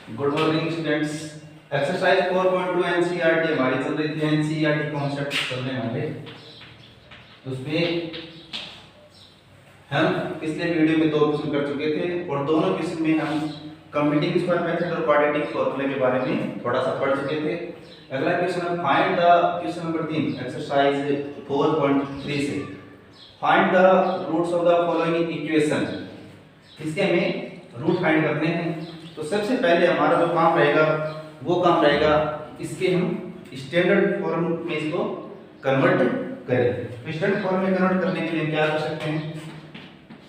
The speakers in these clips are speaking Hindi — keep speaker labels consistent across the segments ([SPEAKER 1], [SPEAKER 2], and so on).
[SPEAKER 1] Good morning students. Exercise 4.2 NCERT हमारी चल रही थी। एनसीईआरटी कॉन्सेप्ट चलने वाले उसमें हम पिछले वीडियो में 2 क्वेश्चन कर चुके थे और दोनों क्वेश्चन में हम कंप्यूटिंग स्क्वायर मेथड और क्वाड्रेटिक फॉर्मूले के बारे में थोड़ा सा पढ़ चुके थे। अगला क्वेश्चन है find the question number 3 exercise 4.3 से find the roots of the following equation. इसके हमें रूट फाइंड करने हैं। तो सबसे पहले हमारा जो काम रहेगा वो काम रहेगा इसके हम स्टैंडर्ड फॉर्म में इसको कन्वर्ट करें। तो स्टैंडर्ड फॉर्म में कन्वर्ट करने के लिए क्या कर सकते हैं,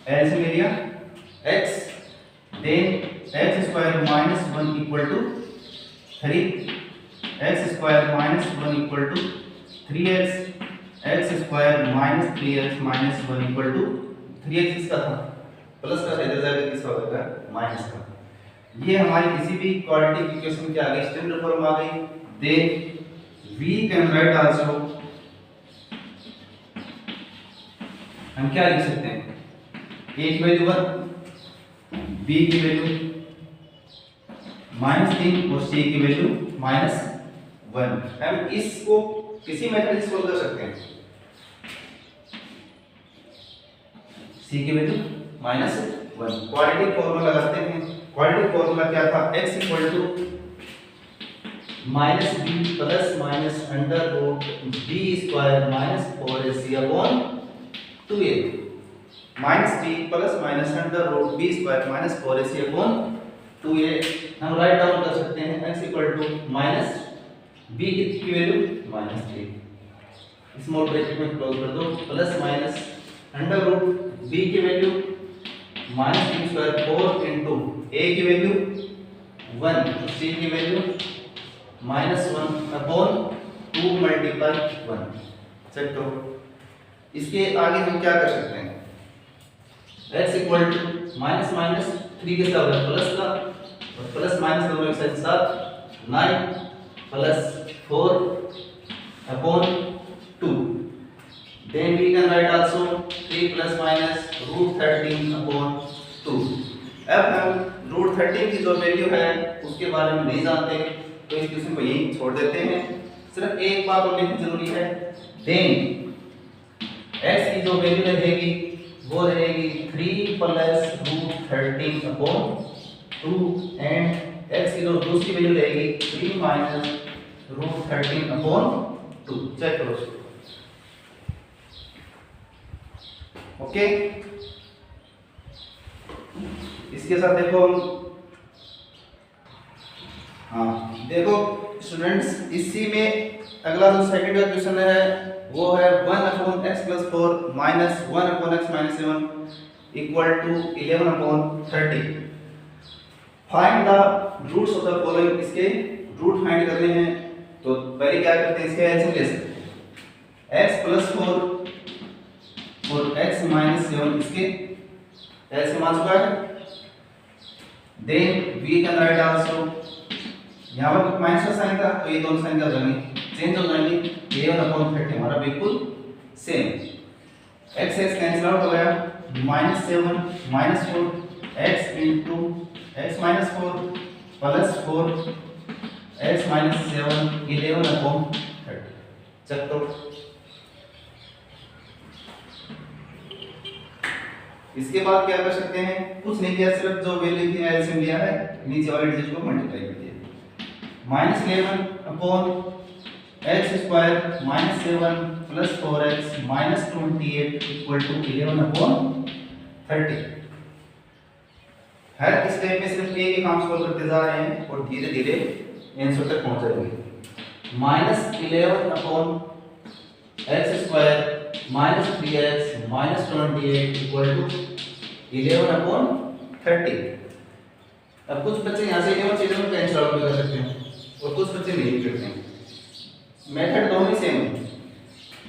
[SPEAKER 1] एलसीएम ले लिया x then x square minus 1 equal to 3, x square minus 1 equal to 3x, x square minus 3x minus 1 equal to 3x इसका था, प्लस का इधर जाकर किसका हो जाएगा माइनस का। ये हमारी किसी भी क्वाड्रेटिक इक्वेशन के आगे स्टैंडर्ड फॉर्म आ गई। Then we can write also, हम क्या लिख सकते हैं, a की वैल्यू 1, b की वैल्यू -3 और c की वैल्यू -1। हम इसको किसी मेथड से सोल्व कर सकते हैं। c की वैल्यू -1 क्वाड्रेटिक फॉर्मूला लगाते हैं। क्वाड्रेटिक फॉर्मूला क्या था, x equal to minus B plus minus under root B square minus 4ac upon 2a, minus B plus minus under root B square minus 4ac upon 2a। हम राइट डाउन कर सकते हैं x equal to minus B की वैल्यू -3, स्मॉल ब्रैकेट में क्लोज कर दो, plus minus under root B की value minus B square 4 into a की वैल्यू 1, c की वैल्यू -1 अपॉन 2 मल्टीप्लाई 1। चेक करो। इसके आगे हम क्या कर सकते हैं, x equal to minus minus 3 के साथ प्लस का और प्लस माइनस दोनों एक साथ 9 plus 4 upon 2। Then we can write also 3 plus minus root 13 upon 2। अब हम रूट 13 की जो वैल्यू है उसके बारे में नहीं जानते तो इस क्वेश्चन को यहीं छोड़ देते हैं। सिर्फ एक बात और लिखनी जरूरी है, देन x की जो वैल्यू रहेगी वो रहेगी 3 plus root 13 upon 2 and x की जो दूसरी वैल्यू रहेगी 3 माइनस रूट 13 अपॉन 2। चेक करो इसको। ओके, इसके साथ देखो हाँ देखो स्टूडेंट्स, इसी में अगला जो सेकंड का क्वेश्चन है वो है 1 upon x plus 4 minus 1 upon x minus 7 equal to 11 upon 30। Find the roots of the following. इसके रूट फाइंड करने हैं तो पहले क्या करते हैं, इसके एलसीएम ले सकते हैं। x प्लस 4 और x माइनस 7 इसके एलसीएम आ चुका है। Then we can write also, यहाँ पर माइनस का साइन था तो ये दोनों साइन क्या हो जाएंगे, चेंज हो जाएंगे। 11 अपॉन 30 हमारा बिल्कुल same. x x cancel out हो गया, -7 -4 x into x minus 4 plus 4 x minus 7 11 upon 30। Check करो। इसके बाद क्या कर सकते हैं, कुछ नहीं किया, सिर्फ जो वैल्यू थी एलसीएम लिया है, नीचे वाले डिजिट को मल्टीप्लाई कर दिया। -11 upon x square -7 plus 4x -28 equal to 11 upon 30। हर स्टेप में सिर्फ एक ही काम सॉल्व करते जा रहे हैं और धीरे धीरे आंसर तक पहुंच जाएंगे। -11 upon x square -3x -28 equal to 11 upon 30। अब कुछ बच्चे यहाँ से 11 चीजों को कैंसिल आउट कर सकते हैं और कुछ बच्चे नहीं करते हैं। मेथड दोनों ही सेम है,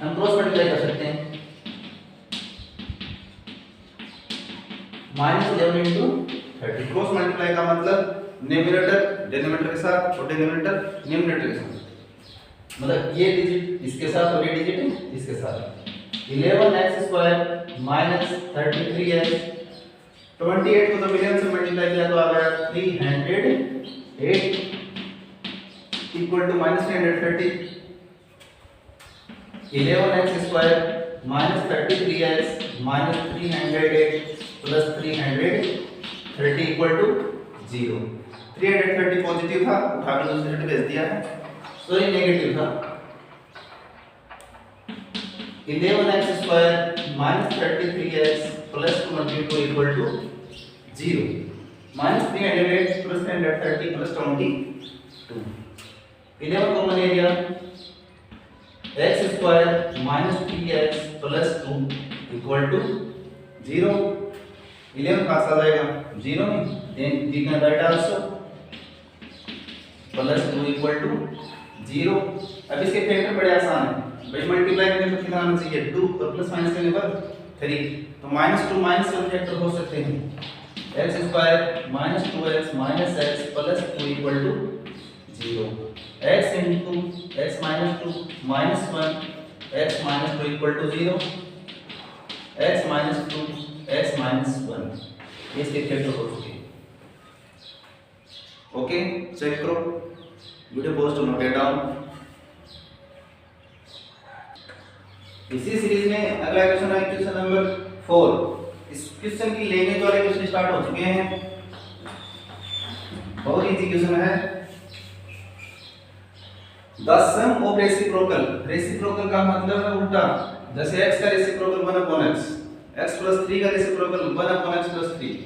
[SPEAKER 1] हम क्रॉस मल्टीप्लाई कर सकते हैं। -11 इंटू 30, क्रॉस मल्टीप्लाई का मतलब न्यूमरेटर डिनोमिनेटर के साथ और डिनोमिनेटर न्यूमरेटर के साथ, मतलब ये डिजिट इसके साथ और ये डिजिट इसके साथ। 11x स्क्वायर -33x 28 को तो मिलियन से मल्टीप्लाई किया तो आ गया 300 8 equal to minus 330, 11x square minus 33x minus 308 plus 330 equal to 0। 330 positive था, उठा के दूसरी साइड भेज दिया है, सॉरी नेगेटिव था। 11x square minus 33x plus 22 equal to 0। Minus 308 plus 330 plus 22। 11 common area, x square minus 3x plus 2 equal to 0। 11 पास आ जाएगा 0 में, then we can write also plus 2 equal to 0। अब इसके फैक्टर बड़े आसान है भाई, मल्टीप्लाई करने पर कितना आना चाहिए 2 और प्लस माइनस करने पर 3, तो -2 -1 फैक्टर हो सकते हैं। x square minus 2x minus x plus 2 equal to 0। x into x minus 2 minus 1 x minus 2 equal to 0। x minus 2 x minus 1 इसके फैक्टर हो चुके हैं। ओके, चेक करो, वीडियो पोस्ट नोट डाउन। इसी सीरीज में अगला क्वेश्चन है क्वेश्चन नंबर 4। इस क्वेश्चन की लैंग्वेज वाले क्वेश्चन स्टार्ट हो चुके हैं, बहुत इजी क्वेश्चन है। The sum of reciprocal, reciprocal का मतलब है उल्टा, जैसे x का रेसिप्रोकल 1/x, x + 3 का reciprocal 1/x + 3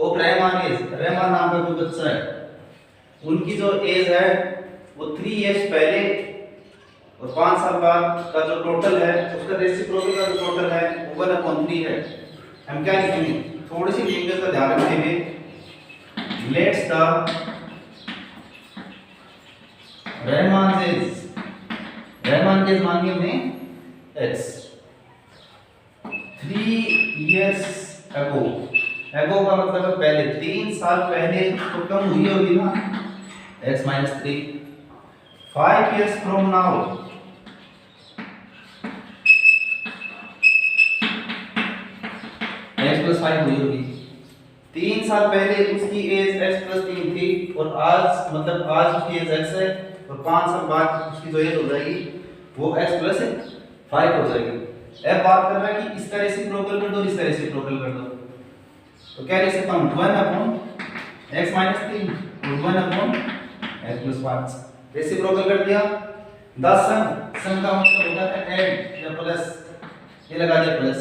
[SPEAKER 1] of Rahman age, Rahman नाम का कोई बच्चा है, उनकी जो एज है वो 3 इयर्स पहले और 5 साल बाद का जो टोटल है उसका रेसिप्रोकल का जो टोटल है वो 1/3 है। हम क्या लिखेंगे, थोड़ी सी लैंग्वेज का ध्यान रखेंगे। Let's the Rahman age, Rahman के मानिए हमने x 3 इयर्स अगो, अगो का मतलब है पहले, 3 साल पहले तो कम हुई होगी ना x - 3। 5 years from now, x + 5 हुई होगी। 3 साल पहले उसकी एज x + 3 थी और आज मतलब आज उसकी एज x है और 5 साल बाद उसकी जो एज हो जाएगी वो x + 5 हो जाएगी। अब बात कर रहा है कि इसका रेसिप्रोकल कर दो, इसका रेसिप्रोकल कर दो, तो क्या लिख सकता हूँ 1/x - 3 और 1/x + 5 रेसिप्रोकल कर दिया। 10 सम का मतलब होता है ऐड या प्लस, ये लगा दिया प्लस,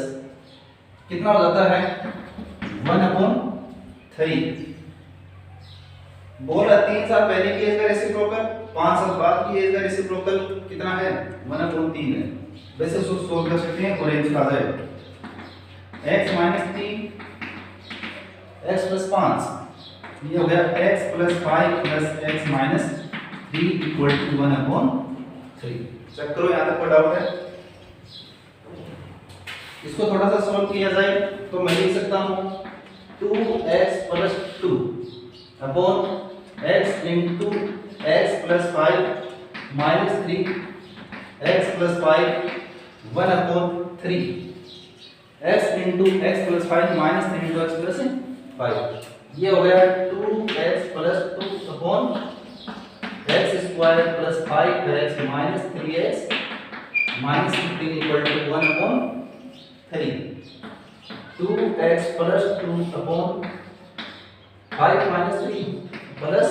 [SPEAKER 1] कितना हो जाता है 1/3। बोल रहा 3 साल पहले की एज का रेसिप्रोकल 5 साल बाद की एज का रेसिप्रोकल कितना है 1/3 है। वैसे उसको सोल्व कर सकते हैं और रेंज आ जाए x - 3 x + 5, ये हो गया x + 5 + x - 3 equal to 1/3। Check करो, यहाँ तक कोई डाउट है? इसको थोड़ा सा सॉल्व किया जाए तो मैं लिख सकता हूँ 2x + 2 upon x into x + 5 - 3 x + 5 1/3 x into x + 5 - 3 into x + 5, ये हो गया 2x + 2 upon x square + 5x - 3x - 15 equal to 1/3। 2x + 2 upon 5 - 3 plus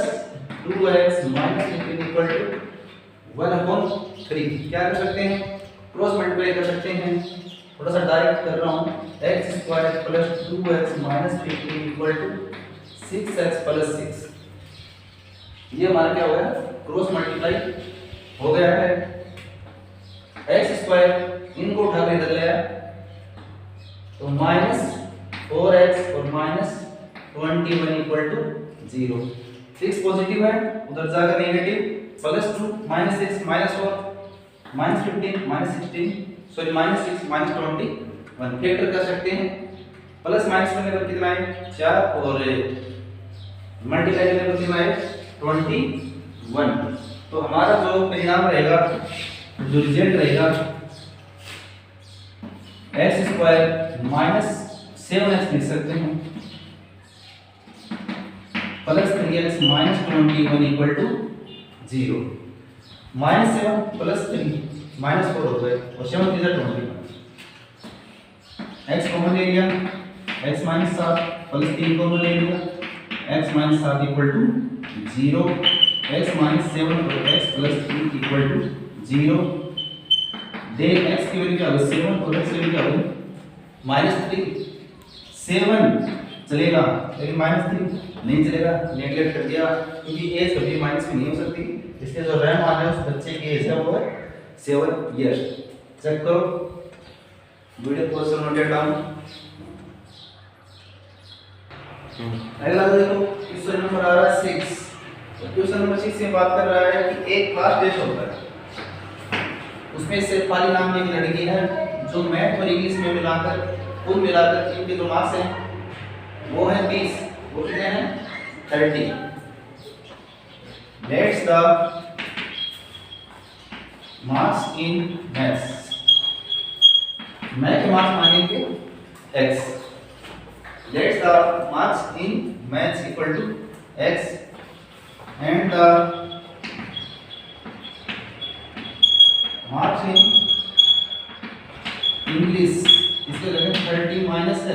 [SPEAKER 1] 2x - 15 equal to 1/3। क्या कर सकते हैं, क्रॉस मल्टीप्लाई कर सकते हैं, थोड़ा सा डायरेक्ट कर रहा हूँ। x square + 2x - 15 equal to 6x + 6, ये हमारा क्या हो गया क्रॉस मल्टीप्लाई हो गया है। x स्क्वायर इनको उठा के इधर ले आया तो -4x और -21 इक्वल टू 0। 6 पॉजिटिव है, उधर जाकर नेगेटिव, +2 -6 -4 -15 -16 सॉरी -6 -21 फैक्टर कर सकते हैं। प्लस माइनस करने पर कितना है 4 और मल्टीप्लाई करने पर कितना है 21। तो हमारा जो परिणाम रहेगा, जो रिजल्ट रहेगा x² -7x लिख सकते हैं plus 3x minus 21 equal to 0। Minus 7 plus 3 minus 4 हो गए और 7 3 21। x कॉमन ले लिया, x माइनस 7 प्लस 3 कॉमन ले लिया, x minus 7 equal to 0, x minus 7 और x plus 3 equal to 0। Then x की वैल्यू क्या होगी 7 और x की वैल्यू क्या होगी -3। 7 चलेगा लेकिन -3 नहीं चलेगा, नेगलेक्ट कर दिया क्योंकि एज कभी माइनस में नहीं हो सकती, इसलिए जो रैम आ रहा है उस बच्चे की एज है वो है 7 ईयर। चेक करो वीडियो क्वेश्चन नोटेड डाउन। अगला देखो क्वेश्चन नंबर आ रहा है 6। क्वेश्चन नंबर 6 से बात कर रहा है कि एक क्लास टेस्ट होता है, उसमें से पाली नाम की एक लड़की है जो मैथ और इंग्लिश में मिलाकर कुल मिलाकर इनके जो मार्क्स हैं वो है 20, वो कितने हैं 30। Let's the marks in maths, math के मार्क्स मानेंगे x। Let's the marks in maths equal to x and the marks in English इसके लगेंगे 30 माइनस x।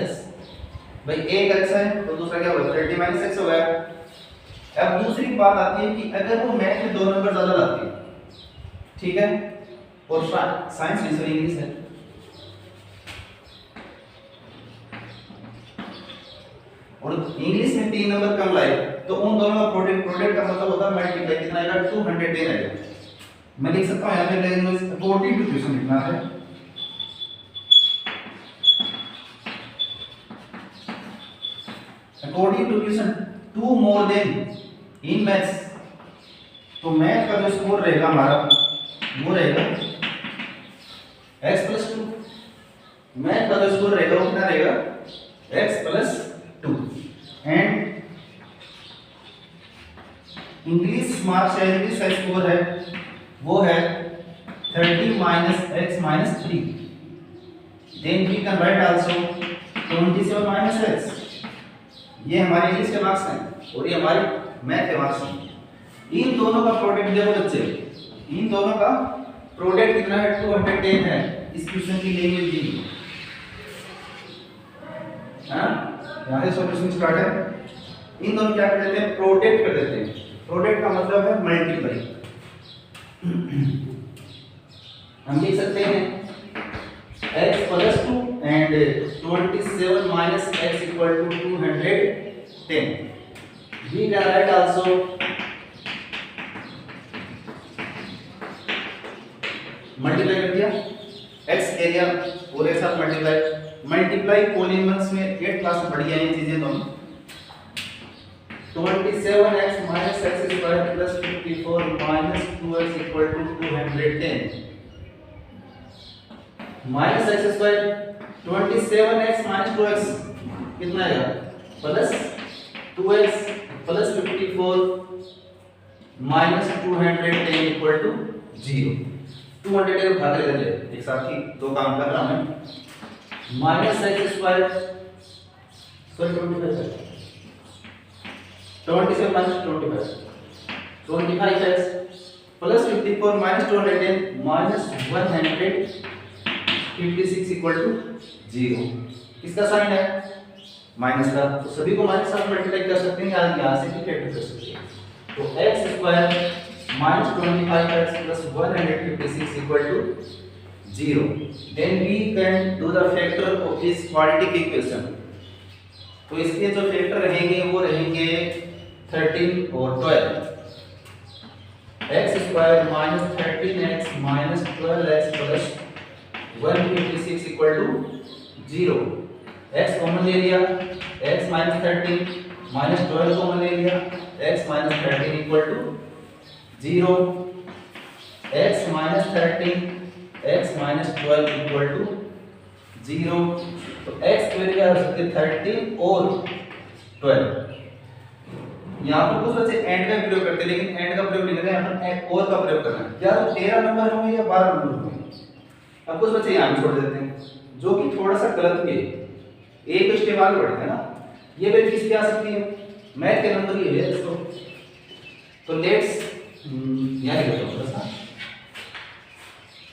[SPEAKER 1] भाई एक x है तो दूसरा क्या होगा 30 माइनस x हो गया। अब दूसरी बात आती है कि अगर वो मैथ में 2 नंबर ज्यादा लाती है, ठीक है, और साइंस में इंग्लिश है, और इंग्लिश में 3 नंबर कम लाए तो उन दोनों का प्रोडक्ट का मतलब होता है मल्टीप्लाई कितना आएगा 210 आएगा। मैं लिख सकता हूं यहां पे लैंग्वेज अकॉर्डिंग टू क्वेश्चन लिखना है। According to question 2 more than in maths, तो मैथ का जो स्कोर रहेगा हमारा वो रहेगा x + 2। मैथ का जो स्कोर रहेगा वो कितना रहेगा x + 2 एंड इंग्लिश मार्क्स है, इंग्लिश का स्कोर है वो है 30 minus x minus 3। Then we can write also 27 minus x। ये हमारे इंग्लिश के मार्क्स हैं और ये हमारे मैथ के मार्क्स हैं। इन दोनों का प्रोडक्ट देखो बच्चे, इन दोनों का प्रोडक्ट कितना है 210 है इस क्वेश्चन की लैंग्वेज दी। हां यहां से सॉल्यूशन स्टार्ट है। इन दोनों क्या कर देते हैं प्रोडक्ट कर देते हैं। प्रोडक्ट का मतलब है मल्टीप्लाई। हम लिख सकते हैं x + 2 and 27 minus x equal to 210। We can write also multiply कर दिया x एरिया पूरे साथ मल्टीप्लाई पॉलीनॉमियल्स में 8 क्लास में पढ़ी है ये चीजें दोनों। 27x minus x square plus 54 minus 2x equal to 210 minus x square 27x minus 2x कितना आएगा plus 2x plus 54 minus 210 equal to 0। 210 भाग ले ले एक साथ ही दो काम कर रहा हूं। Minus x square sorry 27 minus 25x plus 54 minus 210 minus 156 equal to 0। किसका साइन है माइनस का, तो सभी को माइनस साथ मल्टीप्लाई कर सकते हैं, यहां से भी फैक्टर कर सकते हैं। तो x square minus 25x plus 156 equal to 0। Then we can do the factor of this quadratic equation. तो इसके जो फैक्टर रहेंगे वो रहेंगे 13 और 12। x square minus 13x minus 12x plus 156 equal to 0। x common ले लिया, x माइनस 13 माइनस 12 कॉमन ले लिया, x minus 13 equal to 0। x minus 13 x minus 12 equal to 0। तो x की वैल्यू क्या हो सकती है 13 और 12। यहाँ पर कुछ बच्चे एंड का प्रयोग करते हैं, लेकिन एंड का प्रयोग नहीं करते, यहाँ पर और का प्रयोग करना है। या तो 13 नंबर होंगे या 12 नंबर होंगे। अब कुछ बच्चे यहाँ भी छोड़ देते हैं जो कि थोड़ा सा गलत भी है। एक स्टेप आगे बढ़ते हैं ना, ये वैल्यू किसकी आ सकती है मैथ के नंबर ये है दोस्तों। तो लेट्स यहाँ लिखता हूँ थोड़ा सा।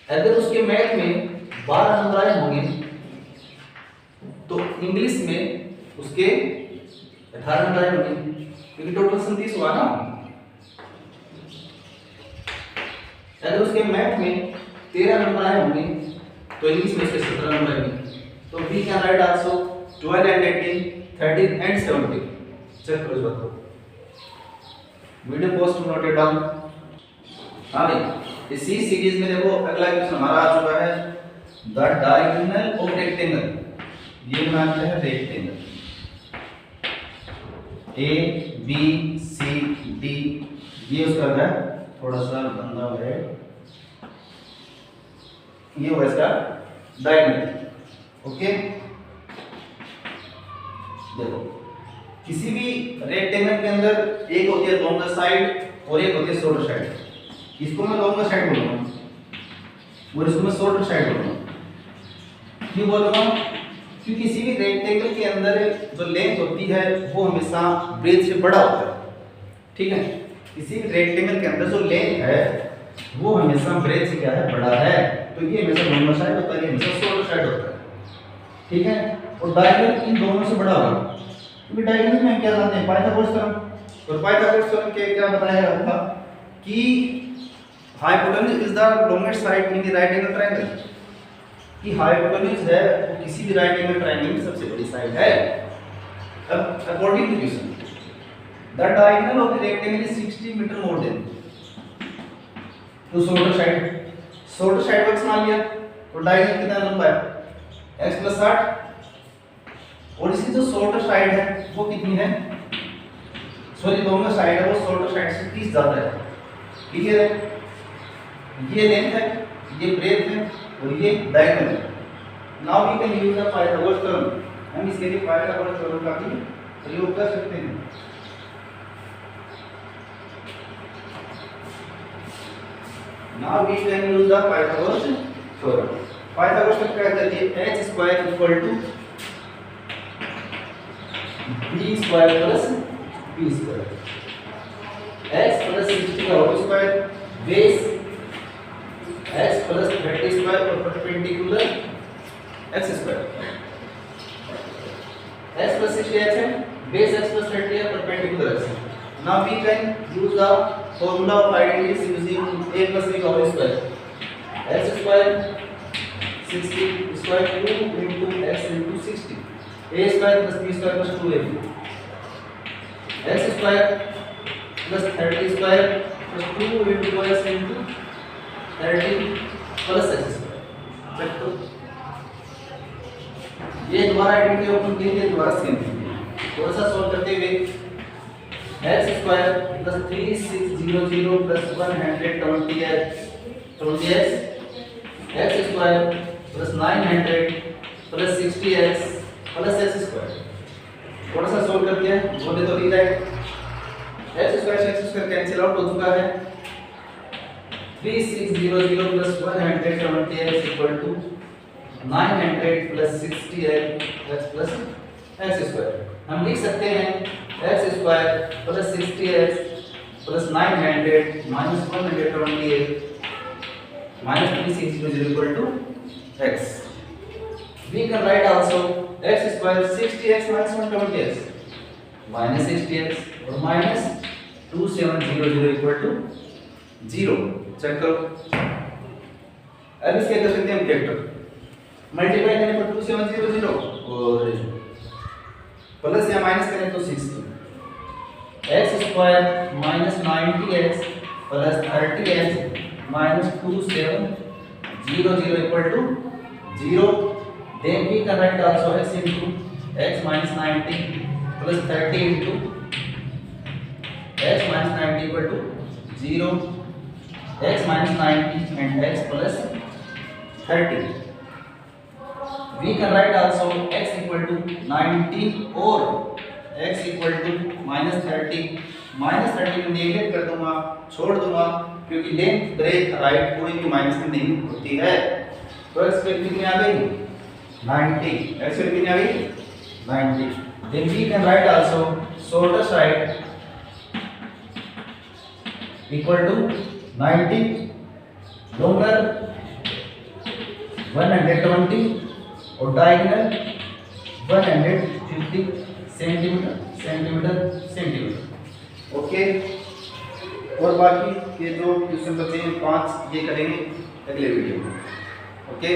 [SPEAKER 1] अगर उसके मैथ में 12 नंबर आए होंगे तो इंग्लिश में उसके 18 नंबर आए होंगे, क्योंकि टोटल 37 हुआ ना। अगर उसके मैथ में 13 नंबर आए होंगे तो इंग्लिश में उसके 17 नंबर आएंगे। तो we can write also 12 and 18, 13 and 17। Check करो इस बात को, video post note it down. हाँ भाई, इसी सीरीज में देखो अगला क्वेश्चन हमारा आ चुका है, द डायगोनल ऑफ रेक्टेंगल। ये मानते हैं rectangle A B C D, ये उसका है थोड़ा सा गंदा है, ये हुआ इसका डायगोनल। ओके, देखो किसी भी रेक्टेंगल के अंदर एक होती है लॉन्गर साइड और एक होती है शॉर्टर साइड। इसको मैं लॉन्गर साइड बोलूंगा और इसको मैं शॉर्टर साइड बोलूंगा। क्यों बोलूंगा? क्योंकि किसी भी रेक्टेंगल के अंदर जो लेंथ होती है वो हमेशा ब्रेथ से बड़ा होता है। ठीक है, किसी भी रेक्टेंगल के अंदर जो लेंथ है वो हमेशा ब्रेथ से क्या है, बड़ा है। तो ये हमेशा लॉन्गर साइड होता है, ये हमेशा शॉर्टर साइड होता है। ठीक है, और डायगोनल इन दोनों से बड़ा होगा। क्योंकि डायगोनल में क्या जानते हैं, पाइथागोरस थ्योरम। और पाइथागोरस थ्योरम के क्या बताया गया था कि hypotenuse is the longest side in the right angle triangle. कि हाइपोटेन्यूज है वो किसी भी राइट एंगल ट्रायंगल की सबसे बड़ी साइड है। अब according to question, the diagonal of the rectangle is 60 metre more than तो शॉर्टर साइड वर्क्स मान लिया। तो डायगोनल कितना लंबा है, x + 60। और इसकी जो शॉर्टर साइड है वो कितनी है, सॉरी लॉन्गर साइड है वो शॉर्टर साइड से 30 ज्यादा है। क्लियर है? ये लेंथ है, ये ब्रेथ है और ये डायगोनल है। Now we can use the Pythagoras theorem. हम इसके लिए पाइथागोरस थ्योरम का भी प्रयोग कर सकते हैं। Now we can use the Pythagoras theorem. Pythagoras theorem क्या कहती है, h square equal to b square plus b square, x plus 60 का whole square base x plus 30 square और perpendicular x square. x plus 60 x है, बेस x plus 30 है, परपेंडिकुलर x है। Now we can use the formula of identities using a plus b whole square, x square 60 square 2 into x into 60, a square plus b square plus 2ab, x square plus 30 square plus 2 into x into 30 plus x square। तो ये दोबारा आइडेंटिटी ओपन कीजिए, दोबारा सेम थोड़ा सा सॉल्व करते हुए x square plus 3600 plus 120x x square plus 900 plus 60x plus x square। थोड़ा सा सोल्व करते हैं, बोले तो रीराइट। x square से x square कैंसिल आउट हो चुका है। 3600 plus 120x equal to 900 plus 60x plus x square। हम लिख सकते हैं x square plus 60x plus 900 minus 128 minus 3600 equal to x। We can write also x square 60x minus 128x minus 60x और minus 2700 equal to 0। चेक करो। अब इसके कर सकते हैं फैक्टर, मल्टीप्लाई करने पर 2700 और प्लस या माइनस करें तो 60। x square minus 90x plus 30x minus 2700 equal to 0। Then we can write also x into x minus 90 plus 30 into x minus 90 equal to 0, x minus 90 and x plus 30। We can write also x equal to 90 or x equal to minus 30। Minus 30 में नेगलेक्ट कर दूंगा, छोड़ दूंगा, क्योंकि लेंथ ब्रेथ राइट कोई भी माइनस में नहीं होती है। तो x वैल्यू कितनी आ गई 90, x वैल्यू कितनी आ गई 90। Then we can write also shorter side equal to 90, longer 120 और diagonal 150 सेंटीमीटर। ओके, और बाकी के जो क्वेश्चन बचे हैं 5 ये करेंगे अगले वीडियो में। ओके।